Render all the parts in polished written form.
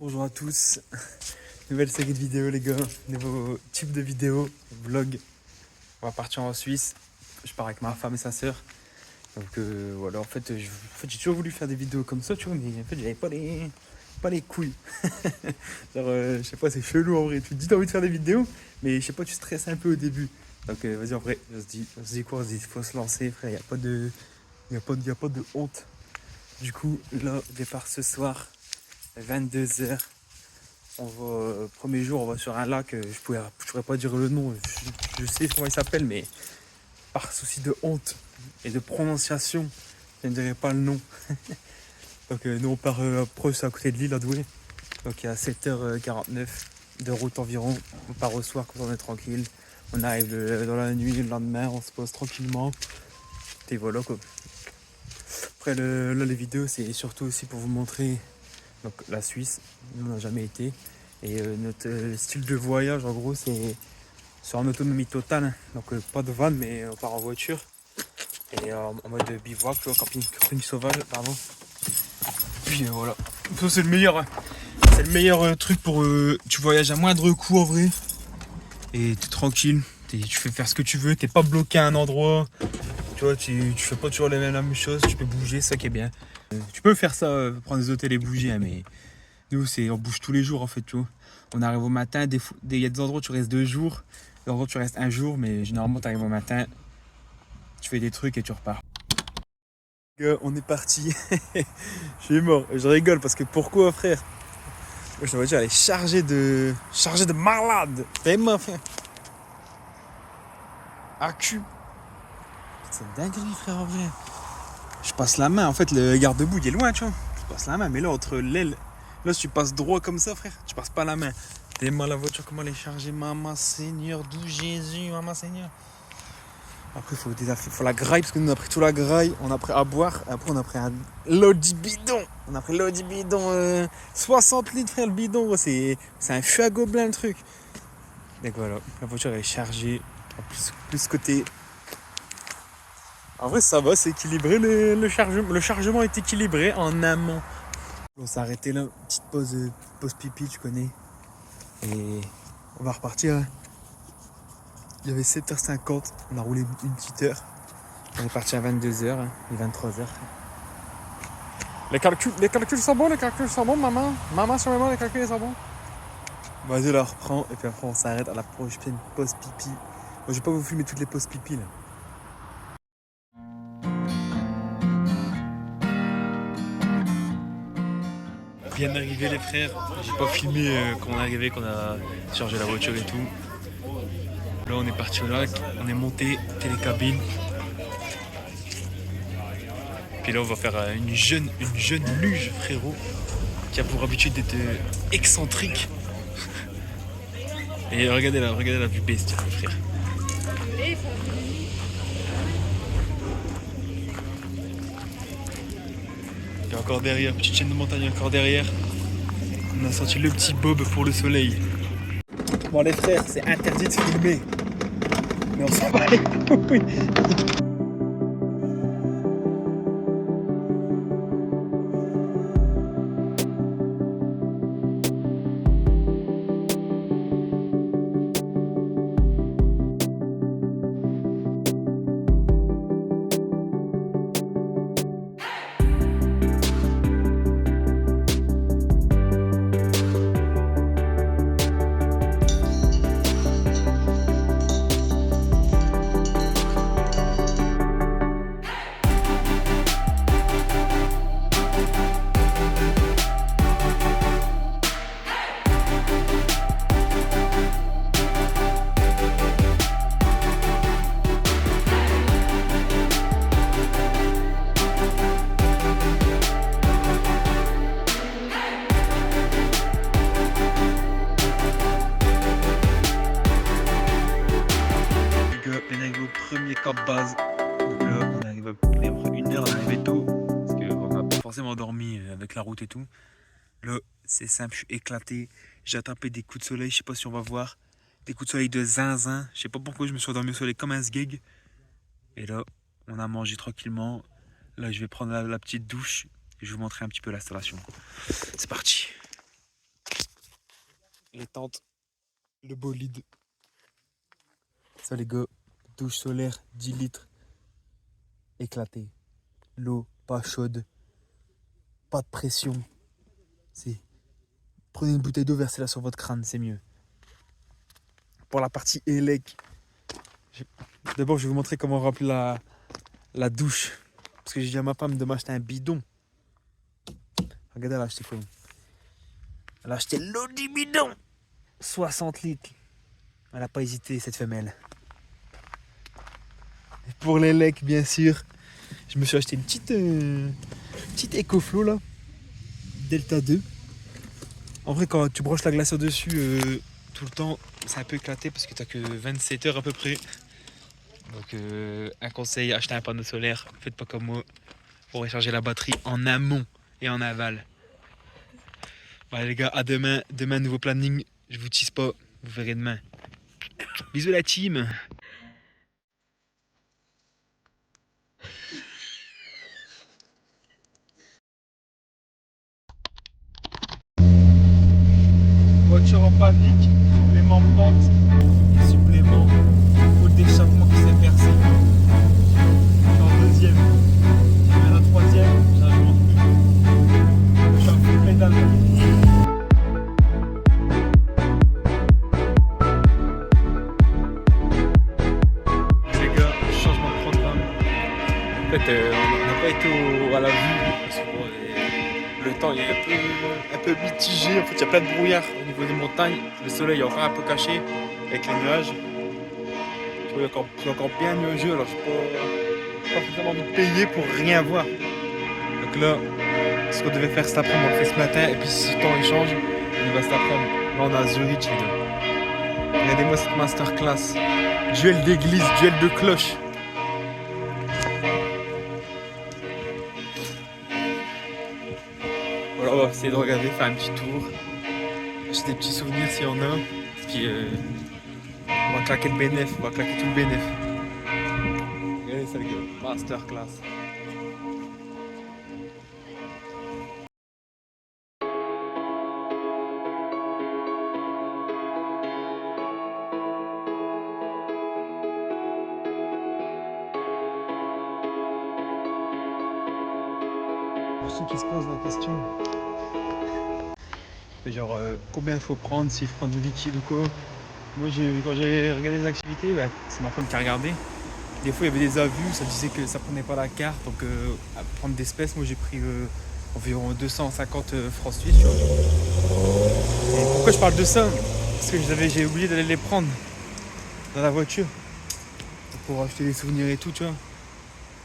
Bonjour à tous, nouvelle série de vidéos les gars, nouveau type de vidéo, vlog. On va partir en Suisse, je pars avec ma femme et sa sœur. Donc voilà, en fait j'ai toujours voulu faire des vidéos comme ça, tu vois, mais en fait j'avais pas les couilles. Genre, je sais pas, c'est chelou en vrai, tu te dis t'as envie de faire des vidéos, mais je sais pas, tu stresses un peu au début. Donc vas-y en vrai, on se dit quoi, il faut se lancer frère, y a pas de honte. Du coup là, départ ce soir, 22h. On va, premier jour, on va sur un lac, je pourrais pas dire le nom, je sais comment il s'appelle, mais par souci de honte et de prononciation, je ne dirai pas le nom. Donc nous on part proche à côté de l'île à Douai, donc il y a 7h49 de route environ, on part au soir quand on est tranquille, on arrive dans la nuit, le lendemain, on se pose tranquillement, et voilà quoi. Après là les vidéos c'est surtout aussi pour vous montrer donc, la Suisse, nous on n'a jamais été. Et notre style de voyage, en gros, c'est en autonomie totale. Donc, pas de van, mais on part en voiture. Et en mode bivouac, tu vois, camping sauvage, pardon. Puis voilà. Ça, c'est le meilleur. Hein. C'est le meilleur truc pour. Tu voyages à moindre coût en vrai. Et t'es tranquille. Tu fais faire ce que tu veux. T'es pas bloqué à un endroit. Tu vois, tu fais pas toujours la même chose. Tu peux bouger, c'est ça qui est bien. Tu peux faire ça, prendre des hôtels et bouger, hein, mais. Nous, on bouge tous les jours en fait, tu vois. On arrive au matin, il y a des endroits où tu restes 2 jours, des endroits où tu restes un jour, mais généralement tu arrives au matin, tu fais des trucs et tu repars. On est parti. Je suis mort, je rigole parce que pourquoi frère? Moi, la voiture elle est chargée de malades. Vraiment frère. Accu. C'est dinguerie frère en vrai. Je passe la main, en fait le garde-boue il est loin, tu vois. Je passe la main, mais là entre l'aile, là si tu passes droit comme ça frère, tu passes pas la main. Tellement la voiture, comment elle est chargée, maman Seigneur, d'où Jésus, maman Seigneur. Après, faut la graille, parce que nous, on a pris tout la graille, on a pris à boire, après, on a pris un Lodi bidon. On a pris Lodi bidon, 60 litres, frère, le bidon, c'est un feu à gobelin, le truc. Donc voilà, la voiture, elle est chargée, en plus côté. En vrai, ça va, c'est équilibré, le chargement est équilibré en amont. On s'est arrêté là, petite pause pipi, tu connais. Et on va repartir. Hein. Il y avait 7h50, on a roulé une petite heure. On est parti à 22h et 23h. Les calculs sont bons, maman. Maman, sur moi, les calculs sont bons. Vas-y, là, on reprend et puis après, on s'arrête à la prochaine pause pipi. Moi, je vais pas vous filmer toutes les pauses pipi là. Bien arrivé, les frères. J'ai pas filmé quand on est arrivé, qu'on a chargé la voiture et tout. Là, on est parti au lac, on est monté, télécabine. Puis là, on va faire une jeune luge, frérot, qui a pour habitude d'être excentrique. Et regardez la vue bestiale, frère. Et encore derrière, petite chaîne de montagne encore derrière. On a sorti le petit bob pour le soleil. Bon les frères, c'est interdit de filmer. Mais on s'en va les couilles. Premier camp de base. Donc là, on arrive à peu près après 1 heure, on arrive tôt. Parce qu'on n'a pas forcément dormi avec la route et tout. Là, c'est simple, je suis éclaté. J'ai attrapé des coups de soleil, je sais pas si on va voir. Des coups de soleil de zinzin. Je sais pas pourquoi je me suis endormi au soleil comme un sgeg. Et là, on a mangé tranquillement. Là, je vais prendre la petite douche et je vais vous montrer un petit peu l'installation. C'est parti. les tentes, le bolide. Ça les gars, douche solaire, 10 litres, éclaté. L'eau, pas chaude, pas de pression. Prenez une bouteille d'eau, versez-la sur votre crâne, c'est mieux. Pour la partie élec, d'abord je vais vous montrer comment remplir la douche. Parce que j'ai dit à ma femme de m'acheter un bidon. Regardez, elle a acheté quoi? Elle a acheté l'eau du bidon, 60 litres. Elle n'a pas hésité, cette femelle. Et pour les lecs, bien sûr, je me suis acheté une petite EcoFlow là, Delta 2. En vrai, quand tu branches la glacière dessus tout le temps, c'est un peu éclaté parce que tu n'as que 27 heures à peu près. Donc, un conseil, achetez un panneau solaire. Faites pas comme moi pour recharger la batterie en amont et en aval. Bon, les gars, à demain. Demain, nouveau planning. Je vous tease pas. Vous verrez demain. Bisous la team. Voiture en panique, supplément de pente, et supplément au d'échappement qui s'est percé. Je suis en deuxième, je suis à la troisième, j'arrive plus. Je suis en full pédale. Les gars, changement de programme. En fait, on n'a pas été à la vue parce que bon, le temps il est un peu mitigé. En fait, il y a plein de brouillard au niveau des montagnes. Le soleil est encore un peu caché avec les nuages. Tu vois, il est encore bien nuageux. Alors, je n'ai pas forcément envie de payer pour rien voir. Donc là, ce qu'on devait faire cet après-midi, on le fait ce matin. Et puis, si le temps il change, on va cet après-midi. Là, on est à Zurich, les gars. Regardez-moi cette masterclass. Duel d'église, duel de cloche. Voilà, on va essayer de regarder, faire un petit tour. Acheter des petits souvenirs s'il y en a. Puis on va claquer le bénéf, on va claquer tout le bénéf. Regardez ça les gars, masterclass. Pour ceux qui se posent la question, genre combien il faut prendre, s'il faut prendre du liquide ou quoi. Moi quand j'ai regardé les activités, bah, c'est ma femme qui a regardé. Des fois il y avait des avus, ça disait que ça prenait pas la carte, donc à prendre d'espèces, moi j'ai pris environ 250 francs suisses. Tu vois. Et pourquoi je parle de ça? Parce que j'ai oublié d'aller les prendre dans la voiture pour acheter des souvenirs et tout, tu vois.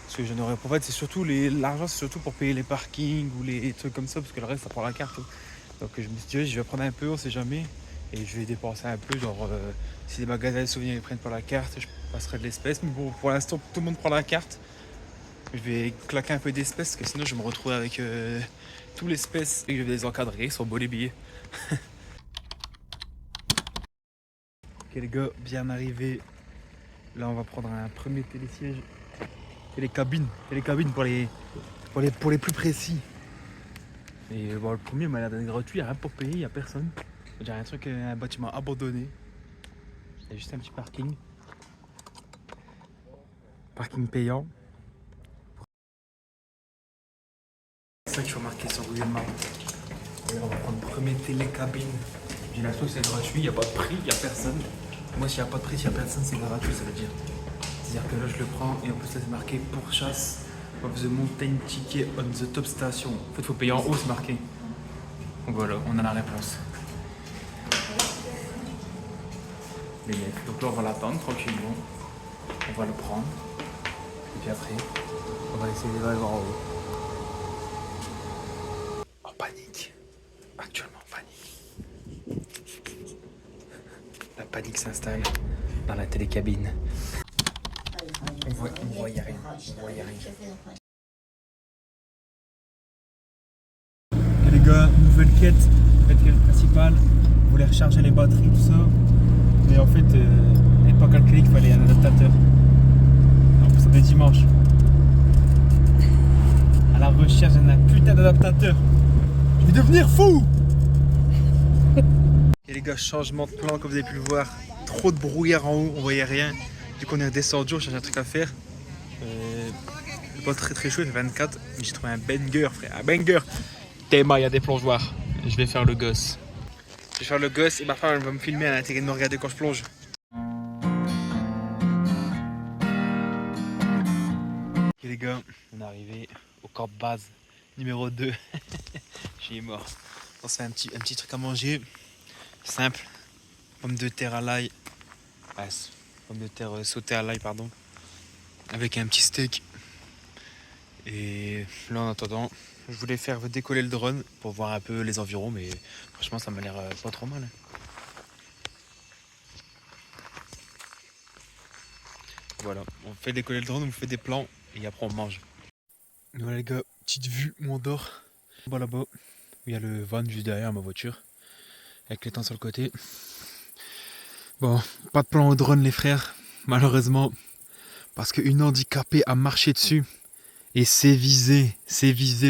Parce que j'en aurais pour fait, c'est surtout l'argent, c'est surtout pour payer les parkings ou les trucs comme ça, parce que le reste ça prend la carte. Donc je me suis dit, je vais prendre un peu, on sait jamais, et je vais dépenser un peu, genre si les magasins de souvenirs ils prennent pas la carte, je passerai de l'espèce, mais bon, pour l'instant tout le monde prend la carte. Je vais claquer un peu d'espèces, parce que sinon je vais me retrouver avec tout l'espèce et je vais les encadrer, ils sont beaux les billets. Ok les gars, bien arrivé. Là on va prendre un premier télésiège. Télécabine pour les plus précis. Et bon, le premier m'a l'air d'être gratuit, il n'y a rien pour payer, il n'y a personne. On dirait un truc, un bâtiment abandonné. Il y a juste un petit parking. Parking payant. C'est ça qu'il faut marquer sur Google Maps. Et on va prendre le premier télécabine. J'ai l'impression que c'est gratuit, il n'y a pas de prix, il n'y a personne. Moi, s'il n'y a pas de prix, s'il n'y a personne, c'est gratuit, ça veut dire. C'est-à-dire que là, je le prends et en plus, là, c'est marqué pourchasse of the mountain ticket on the top station. En fait, il faut payer en haut, c'est marqué. Donc voilà, on a la réponse. Donc là, on va l'attendre tranquillement. On va le prendre. Et puis après, on va essayer d'aller voir en haut. En panique. Actuellement en panique. La panique s'installe dans la télécabine. On voit y arriver. Et les gars, nouvelle quête principale. On voulait recharger les batteries, tout ça. Mais en fait, on n'avait pas calculé qu'il fallait un adaptateur. En plus, on est dimanche. À la recherche d'un putain d'adaptateur. Je vais devenir fou! Et les gars, changement de plan comme vous avez pu le voir. Trop de brouillard en haut, on voyait rien. Du coup on est redescendu, on cherche un truc à faire. Le pas très très chaud, il fait 24. Mais j'ai trouvé un banger frère, un banger. Théma, il y a des plongeoires. Je vais faire le gosse. Je vais faire le gosse et ma femme elle va me filmer, elle a intérêt de me regarder quand je plonge. Ok les gars, on est arrivé au camp de base numéro 2. Je suis mort. On se fait un petit truc à manger. Simple. Pommes de terre à l'ail. Ouais, pommes de terre sautées à l'ail, pardon. Avec un petit steak. Et là en attendant, je voulais faire décoller le drone pour voir un peu les environs, mais franchement ça m'a l'air pas trop mal. Voilà, on fait décoller le drone, on fait des plans et après on mange. Voilà les gars, petite vue où on dort. Là-bas, où il y a le van juste derrière ma voiture, avec les temps sur le côté. Bon, pas de plan au drone les frères, malheureusement, parce qu'une handicapée a marché dessus. Et c'est visé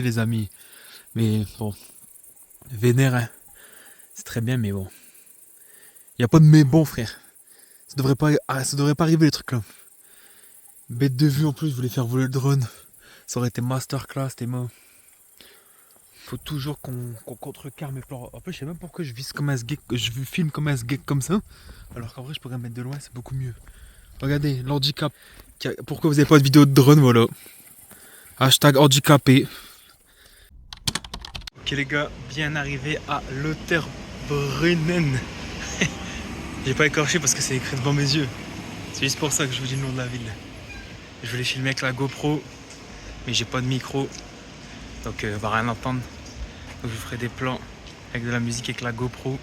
les amis. Mais bon, vénère, hein. C'est très bien, mais bon. Il n'y a pas de mais bon, frère. Ça devrait pas arriver les trucs là. Bête de vue en plus, je voulais faire voler le drone. Ça aurait été masterclass, t'es mort. Faut toujours qu'on contrecarre mes plans. En plus, je sais même pourquoi je vise comme un sgeg, je filme comme un sgeg comme ça. Alors qu'en vrai, je pourrais me mettre de loin, c'est beaucoup mieux. Regardez, l'handicap. Pourquoi vous n'avez pas de vidéo de drone, voilà. Hashtag handicapé. Ok les gars, bien arrivé à Lauterbrunnen. J'ai pas écorché parce que c'est écrit devant mes yeux. C'est juste pour ça que je vous dis le nom de la ville. Je voulais filmer avec la GoPro, mais j'ai pas de micro. Donc on va rien entendre. Donc je ferai des plans avec de la musique avec la GoPro.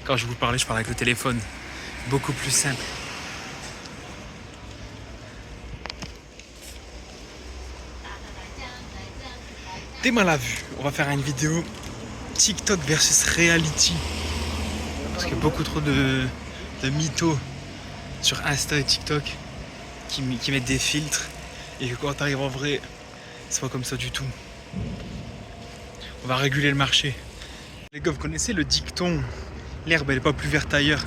Quand je vous parlais, je parle avec le téléphone. Beaucoup plus simple. T'es mal à vue. On va faire une vidéo TikTok versus reality. Parce qu'il y a beaucoup trop de mythos sur Insta et TikTok qui mettent des filtres. Et que quand t'arrives en vrai, c'est pas comme ça du tout. On va réguler le marché. Les gars, vous connaissez le dicton l'herbe elle est pas plus verte ailleurs.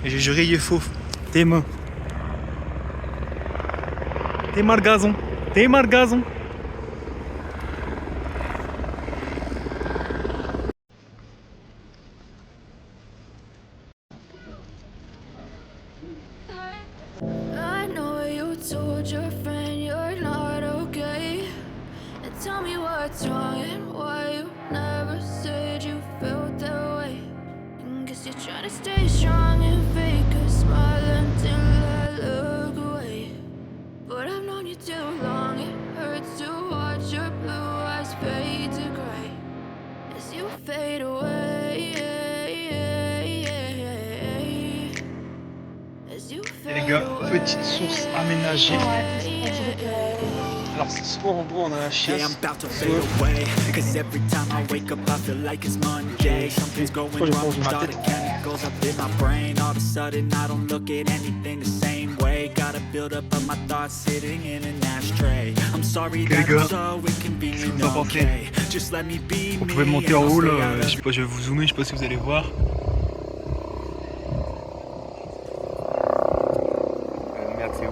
Et j'ai juré, il est faux. T'es mort. T'es mal gazon. T'es mal gazon. I know you told your friend you're not okay. And tell me what's wrong and why you never said you felt that way. And guess you're trying to stay strong and fake a smile until I look away. But I've known you too long, it hurts to watch your blue eyes fade to gray as you fade away. Et les gars, petite source aménagée. Alors, soit en gros on a un chien, soit je mange ma tête. Ok les gars, c'est pas parfait. Vous pouvez monter en haut là, je sais pas, je vais vous zoomer, je sais pas si vous allez voir. Merde, c'est où?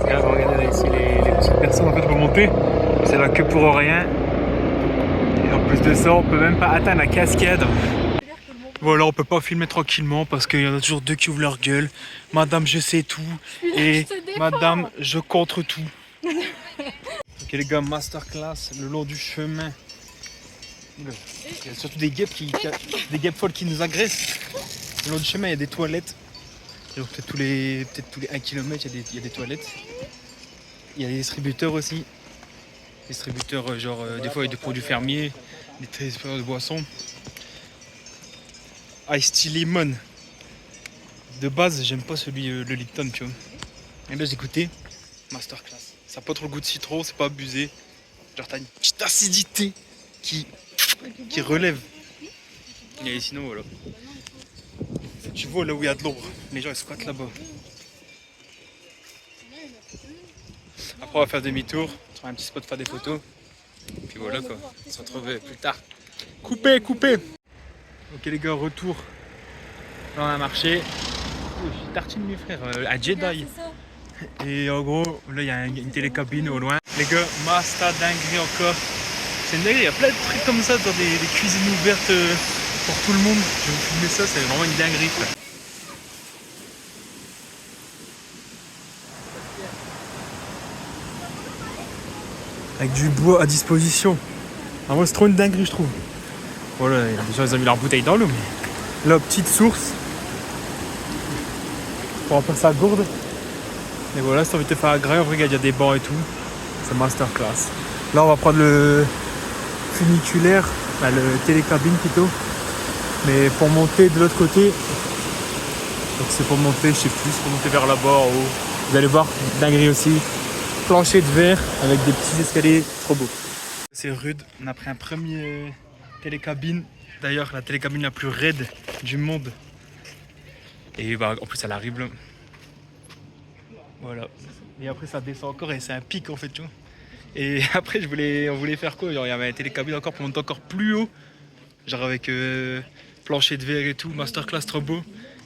Regardez là, ici les petites personnes en fait vont monter. C'est la queue pour rien. Et en plus de ça, on peut même pas atteindre la cascade. Voilà, on peut pas filmer tranquillement parce qu'il y en a toujours deux qui ouvrent leur gueule. Madame, je sais tout. Et madame, je contre tout. Ok les gars, masterclass le long du chemin. Il y a surtout des guêpes des guêpes folles qui nous agressent. Le long du chemin, il y a des toilettes. Genre, peut-être tous les 1 km, il y a des toilettes. Il y a des distributeurs aussi. Distributeurs, genre, des fois, il y a des produits fermiers, des distributeurs de boissons. Ice tea lemon. De base, j'aime pas celui, le Lipton, tu vois. Et là, j'ai goûté. Masterclass. Ça n'a pas trop le goût de citron, c'est pas abusé. Genre, t'as une petite acidité qui relève. Et sinon, voilà. Tu vois là où il y a de l'ombre, les gens ils squattent là-bas. Après on va faire demi-tour, trouver un petit spot pour faire des photos. Puis voilà quoi, on se retrouve plus tard. Coupé, coupé. Ok les gars, retour. Là on a marché. Je tartine mes frères à Jedi. Et en gros, là il y a une télécabine au loin. Les gars, Masta dinguerie encore. C'est une dinguerie, il y a plein de trucs comme ça dans des cuisines ouvertes pour tout le monde. Je vais vous filmer ça, c'est vraiment une dinguerie quoi. Avec du bois à disposition. En vrai c'est trop une dinguerie je trouve. Voilà, les gens ils ont mis leur bouteille dans l'eau, mais là petite source. Pour remplir sa gourde. Et voilà, si t'as envie de te faire agréable, regarde, il y a des bancs et tout. C'est masterclass. Là on va prendre le funiculaire, enfin, le télécabine plutôt. Mais pour monter de l'autre côté, donc c'est pour monter, je sais plus, c'est pour monter vers là-bas en haut. Vous allez voir, dinguerie aussi. Plancher de verre avec des petits escaliers, trop beau. C'est rude, on a pris un premier télécabine. D'ailleurs, la télécabine la plus raide du monde. Et bah, en plus, elle arrive là. Voilà. Et après, ça descend encore et c'est un pic en fait, tu vois. Et après, on voulait faire quoi? Genre, il y avait un télécabine encore pour monter encore plus haut. Genre avec plancher de verre et tout, masterclass trop beau.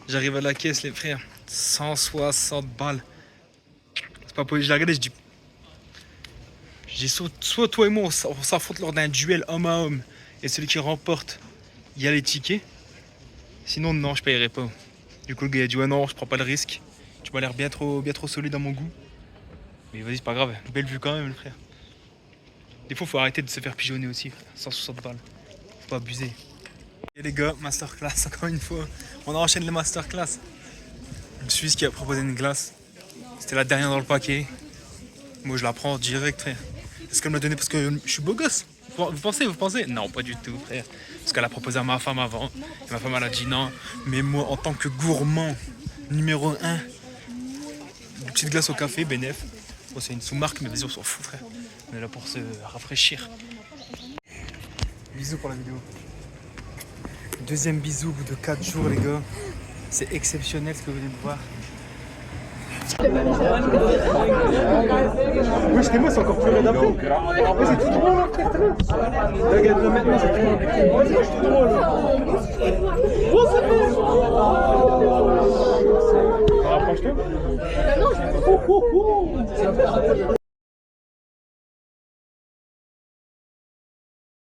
J'arrive à la caisse, les frères, 160 balles. C'est pas possible, je la regardé, je dis. Soit toi et moi, on s'affronte lors d'un duel homme à homme. Et celui qui remporte, il y a les tickets. Sinon, non, je payerai pas. Du coup, le gars a dit ouais, non, je prends pas le risque. Tu m'as l'air bien trop solide à mon goût. Mais vas-y, c'est pas grave, belle vue quand même, le frère. Des fois, faut arrêter de se faire pigeonner aussi, frère. 160 balles. Faut pas abuser. Et les gars, masterclass, encore une fois. On enchaîne les masterclass. Le Suisse qui a proposé une glace. C'était la dernière dans le paquet. Moi, je la prends direct, frère. Est-ce qu'elle me l'a donné parce que je suis beau gosse? Vous pensez? Non, pas du tout, frère. Parce qu'elle a proposé à ma femme avant. Et ma femme, elle a dit non. Mais moi, en tant que gourmand numéro 1, une petite glace au café, bénéf. Bon, c'est une sous-marque, mais vas-y, on s'en fout, frère. On est là pour se rafraîchir. Bisous pour la vidéo. Deuxième bisou au bout de 4 jours, les gars. C'est exceptionnel ce que vous venez de voir. Oui, chez moi, c'est encore plus raide après. Mais c'est tout drôle, hein, frère. Regarde-le maintenant, c'est tout drôle. Oh, c'est bon. Rapproche-toi.